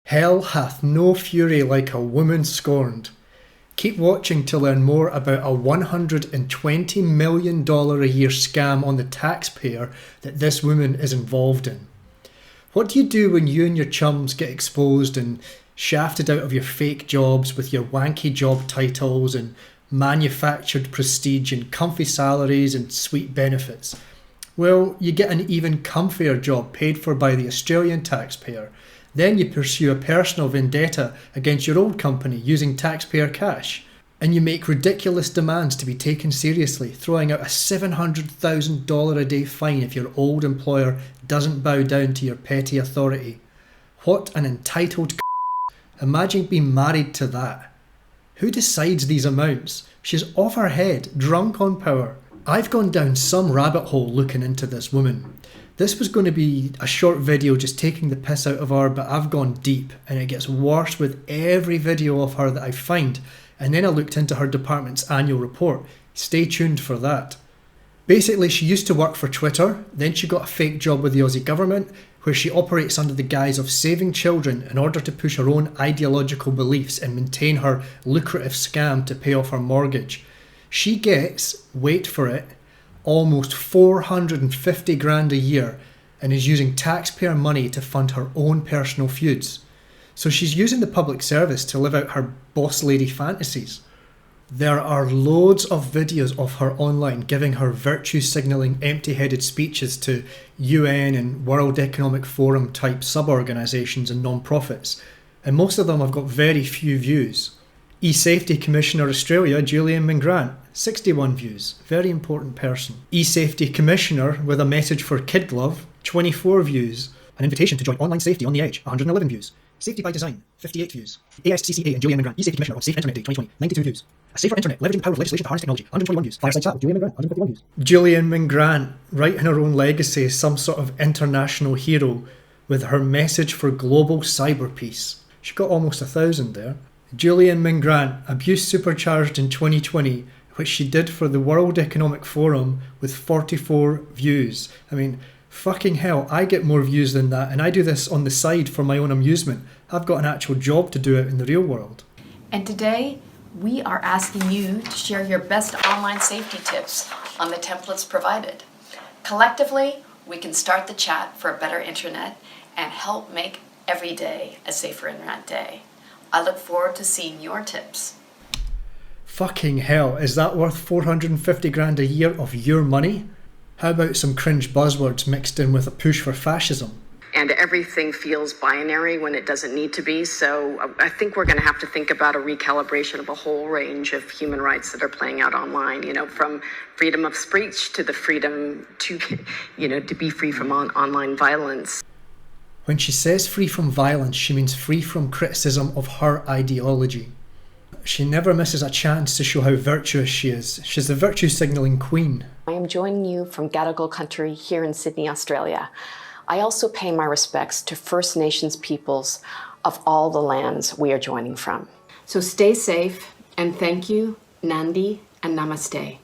Hell hath no fury like a woman scorned. Keep watching to learn more about a $120 million a year scam on the taxpayer that this woman is involved in. What do you do when you and your chums get exposed and shafted out of your fake jobs with your wanky job titles and manufactured prestige and comfy salaries and sweet benefits? Well, you get an even comfier job paid for by the Australian taxpayer. Then you pursue a personal vendetta against your old company using taxpayer cash. And you make ridiculous demands to be taken seriously, throwing out a $700,000 a day fine if your old employer doesn't bow down to your petty authority. What an entitled c***. Imagine being married to that. Who decides these amounts? She's off her head, drunk on power. I've gone down some rabbit hole looking into this woman. This was going to be a short video just taking the piss out of her, but I've gone deep and it gets worse with every video of her that I find. And then I looked into her department's annual report. Stay tuned for that. Basically, she used to work for Twitter, then she got a fake job with the Aussie government, where she operates under the guise of saving children in order to push her own ideological beliefs and maintain her lucrative scam to pay off her mortgage. She gets, wait for it, almost 450 grand a year and is using taxpayer money to fund her own personal feuds. So she's using the public service to live out her boss lady fantasies. There are loads of videos of her online giving her virtue signalling empty-headed speeches to UN and World Economic Forum type sub-organisations and non-profits, and most of them have got very few views. E-Safety Commissioner Australia, Julian Mingrant, 61 views, very important person. E-Safety Commissioner with a message for Kid Glove, 24 views. An invitation to join online safety on the edge, 111 views. Safety by Design, 58 views. ASCCA and Julian Mingrant, E-Safety Commissioner on Safe Internet Day 2020, 92 views. A Safer Internet, leveraging the power of legislation to harness technology, 121 views. Fireside Chat with Julian Mingrant, 151 views. Julian Mingrant, writing her own legacy as some sort of international hero with her message for global cyber peace. She got almost 1,000 there. Julian Mingrant, abuse supercharged in 2020, which she did for the World Economic Forum with 44 views. I mean, fucking hell, I get more views than that, and I do this on the side for my own amusement. I've got an actual job to do out in the real world. And today, we are asking you to share your best online safety tips on the templates provided. Collectively, we can start the chat for a better internet and help make every day a safer internet day. I look forward to seeing your tips. Fucking hell, is that worth 450 grand a year of your money? How about some cringe buzzwords mixed in with a push for fascism? And everything feels binary when it doesn't need to be. So I think we're going to have to think about a recalibration of a whole range of human rights that are playing out online, from freedom of speech to the freedom to, to be free from online violence. When she says free from violence, she means free from criticism of her ideology. She never misses a chance to show how virtuous she is. She's the virtue signalling queen. I am joining you from Gadigal country here in Sydney, Australia. I also pay my respects to First Nations peoples of all the lands we are joining from. So stay safe, and thank you, Nandi, and Namaste.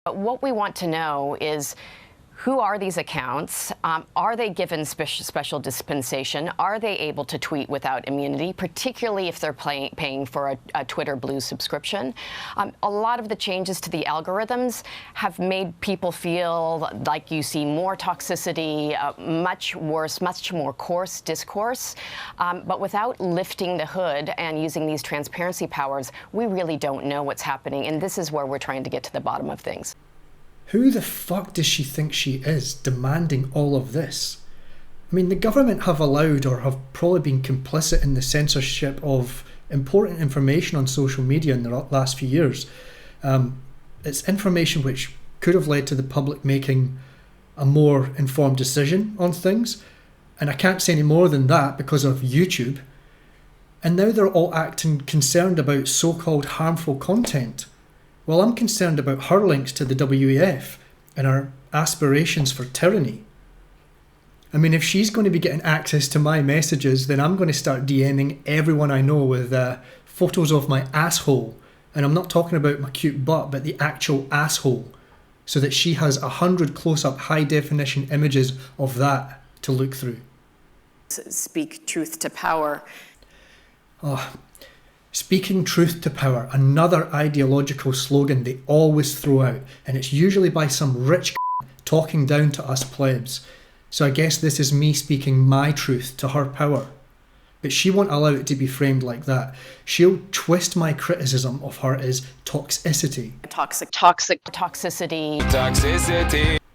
What we want to know is, who are these accounts? Are they given special dispensation? Are they able to tweet without immunity, particularly if they're paying for a Twitter Blue subscription? A lot of the changes to the algorithms have made people feel like you see more toxicity, much worse, much more coarse discourse. But without lifting the hood and using these transparency powers, we really don't know what's happening. And this is where we're trying to get to the bottom of things. Who the fuck does she think she is, demanding all of this? I mean, the government have allowed or have probably been complicit in the censorship of important information on social media in the last few years. It's information which could have led to the public making a more informed decision on things. And I can't say any more than that because of YouTube. And now they're all acting concerned about so-called harmful content. Well, I'm concerned about her links to the WEF and her aspirations for tyranny. I mean, if she's going to be getting access to my messages, then I'm going to start DMing everyone I know with photos of my asshole. And I'm not talking about my cute butt, but the actual asshole. So that she has 100 close-up high-definition images of that to look through. Speak truth to power. Speaking truth to power, another ideological slogan they always throw out, and it's usually by some rich talking down to us plebs. So I guess this is me speaking my truth to her power. But she won't allow it to be framed like that. She'll twist my criticism of her as toxicity. Toxicity.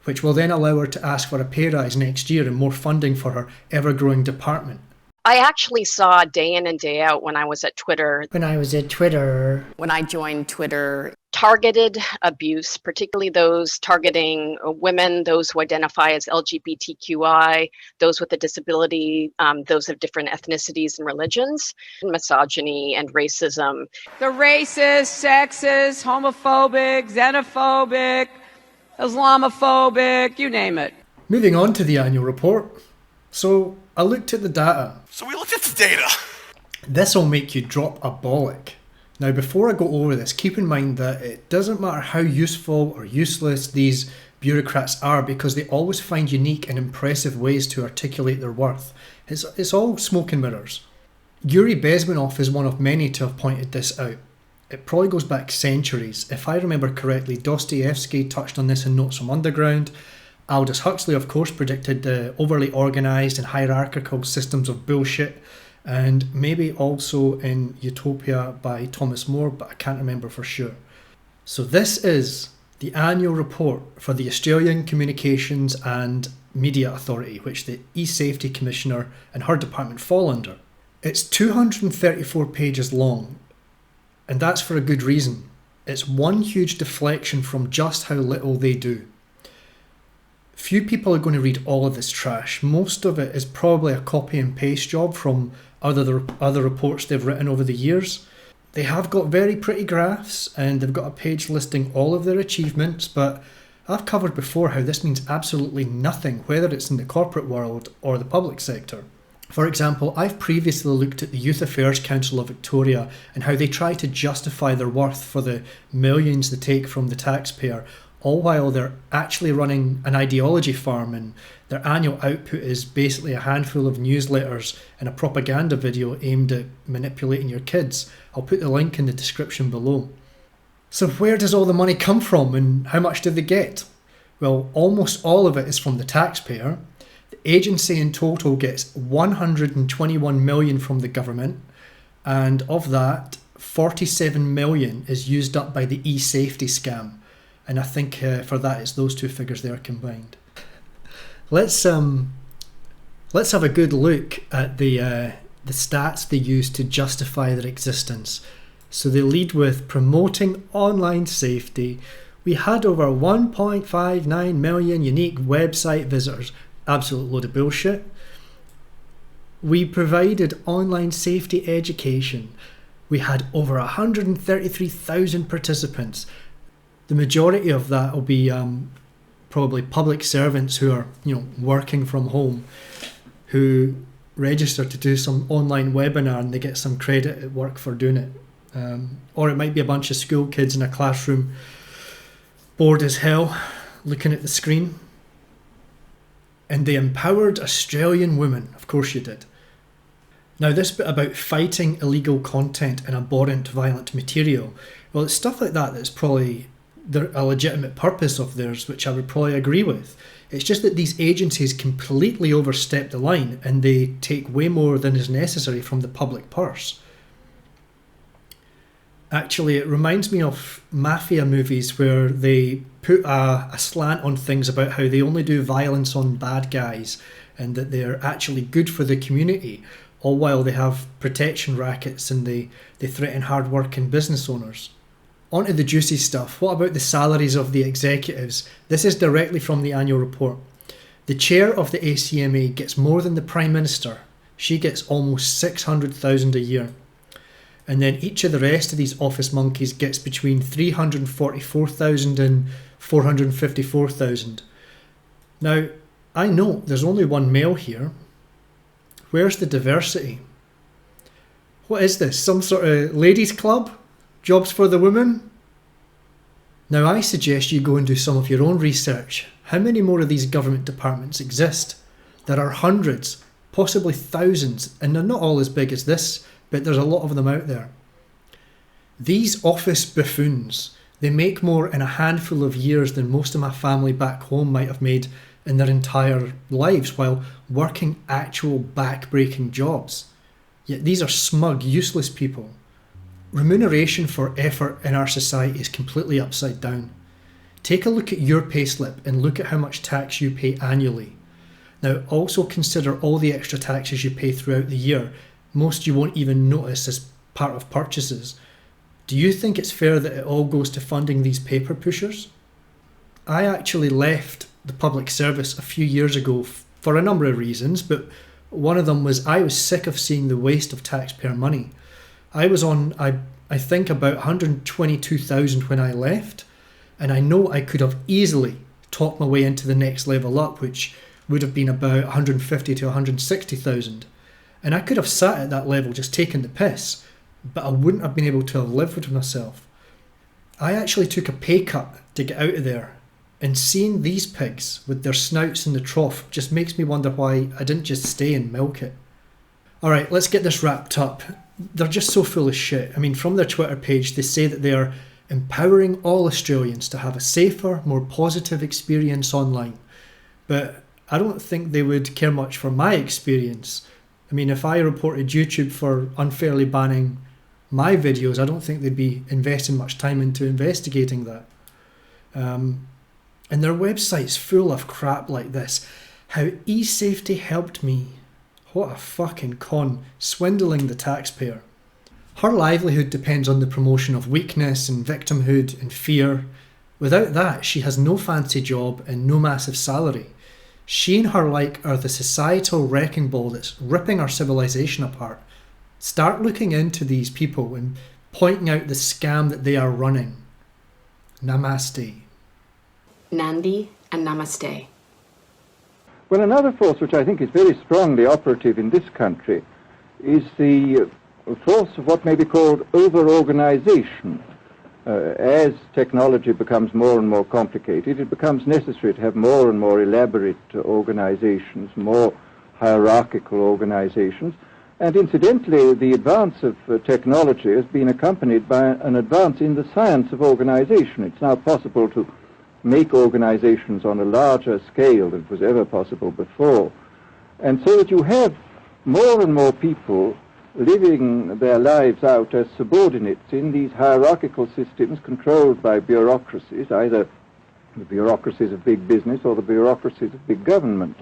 Which will then allow her to ask for a pay rise next year and more funding for her ever-growing department. I actually saw day in and day out when I was at Twitter. When I joined Twitter. Targeted abuse, particularly those targeting women, those who identify as LGBTQI, those with a disability, those of different ethnicities and religions, misogyny and racism. The racist, sexist, homophobic, xenophobic, Islamophobic, you name it. Moving on to the annual report. So I looked at the data. This will make you drop a bollock. Now, before I go over this, keep in mind that it doesn't matter how useful or useless these bureaucrats are, because they always find unique and impressive ways to articulate their worth. It's all smoke and mirrors. Yuri Bezmenov is one of many to have pointed this out. It probably goes back centuries. If I remember correctly, Dostoevsky touched on this in Notes from Underground. Aldous Huxley, of course, predicted the overly organised and hierarchical systems of bullshit, and maybe also in Utopia by Thomas More, but I can't remember for sure. So this is the annual report for the Australian Communications and Media Authority, which the E-Safety Commissioner and her department fall under. It's 234 pages long, and that's for a good reason. It's one huge deflection from just how little they do. Few people are going to read all of this trash. Most of it is probably a copy and paste job from other reports they've written over the years. They have got very pretty graphs and they've got a page listing all of their achievements, but I've covered before how this means absolutely nothing, whether it's in the corporate world or the public sector. For example, I've previously looked at the Youth Affairs Council of Victoria and how they try to justify their worth for the millions they take from the taxpayer, all while they're actually running an ideology farm, and their annual output is basically a handful of newsletters and a propaganda video aimed at manipulating your kids. I'll put the link in the description below. So where does all the money come from and how much do they get? Well, almost all of it is from the taxpayer. The agency in total gets 121 million from the government, and of that, 47 million is used up by the e-safety scam. And I think for that it's those two figures there combined. Let's have a good look at the stats they use to justify their existence. So they lead with promoting online safety. We had over 1.59 million unique website visitors. Absolute load of bullshit. We provided online safety education. We had over 133,000 participants. The majority of that will be probably public servants who are, working from home, who register to do some online webinar and they get some credit at work for doing it. Or it might be a bunch of school kids in a classroom, bored as hell, looking at the screen. And they empowered Australian women. Of course you did. Now this bit about fighting illegal content and abhorrent violent material, well, it's stuff like that that's probably a legitimate purpose of theirs, which I would probably agree with. It's just that these agencies completely overstep the line and they take way more than is necessary from the public purse. Actually, it reminds me of mafia movies where they put a slant on things about how they only do violence on bad guys and that they're actually good for the community, all while they have protection rackets and they threaten hard-working business owners. On to the juicy stuff. What about the salaries of the executives? This is directly from the annual report. The chair of the ACMA gets more than the Prime Minister. She gets almost 600,000 a year. And then each of the rest of these office monkeys gets between 344,000 and 454,000. Now, I know there's only one male here. Where's the diversity? What is this? Some sort of ladies' club? Jobs for the women? Now I suggest you go and do some of your own research. How many more of these government departments exist? There are hundreds, possibly thousands, and they're not all as big as this, but there's a lot of them out there. These office buffoons, they make more in a handful of years than most of my family back home might have made in their entire lives while working actual back-breaking jobs. Yet these are smug, useless people. Remuneration for effort in our society is completely upside down. Take a look at your payslip and look at how much tax you pay annually. Now also consider all the extra taxes you pay throughout the year. Most you won't even notice as part of purchases. Do you think it's fair that it all goes to funding these paper pushers? I actually left the public service a few years ago for a number of reasons, but one of them was I was sick of seeing the waste of taxpayer money. I was on, I think, about 122,000 when I left, and I know I could have easily talked my way into the next level up, which would have been about 150 to 160,000. And I could have sat at that level just taking the piss, but I wouldn't have been able to have lived with myself. I actually took a pay cut to get out of there, and seeing these pigs with their snouts in the trough just makes me wonder why I didn't just stay and milk it. Alright, let's get this wrapped up. They're just so full of shit. I mean, from their Twitter page, they say that they are empowering all Australians to have a safer, more positive experience online. But I don't think they would care much for my experience. I mean, if I reported YouTube for unfairly banning my videos, I don't think they'd be investing much time into investigating that. And their website's full of crap like this. How eSafety helped me. What a fucking con, swindling the taxpayer. Her livelihood depends on the promotion of weakness and victimhood and fear. Without that, she has no fancy job and no massive salary. She and her like are the societal wrecking ball that's ripping our civilization apart. Start looking into these people and pointing out the scam that they are running. Namaste. Nandi and Namaste. Well, another force which I think is very strongly operative in this country is the force of what may be called over-organization. As technology becomes more and more complicated, it becomes necessary to have more and more elaborate organizations, more hierarchical organizations. And incidentally, the advance of technology has been accompanied by an advance in the science of organization. It's now possible to make organizations on a larger scale than was ever possible before. And so that you have more and more people living their lives out as subordinates in these hierarchical systems controlled by bureaucracies, either the bureaucracies of big business or the bureaucracies of big government.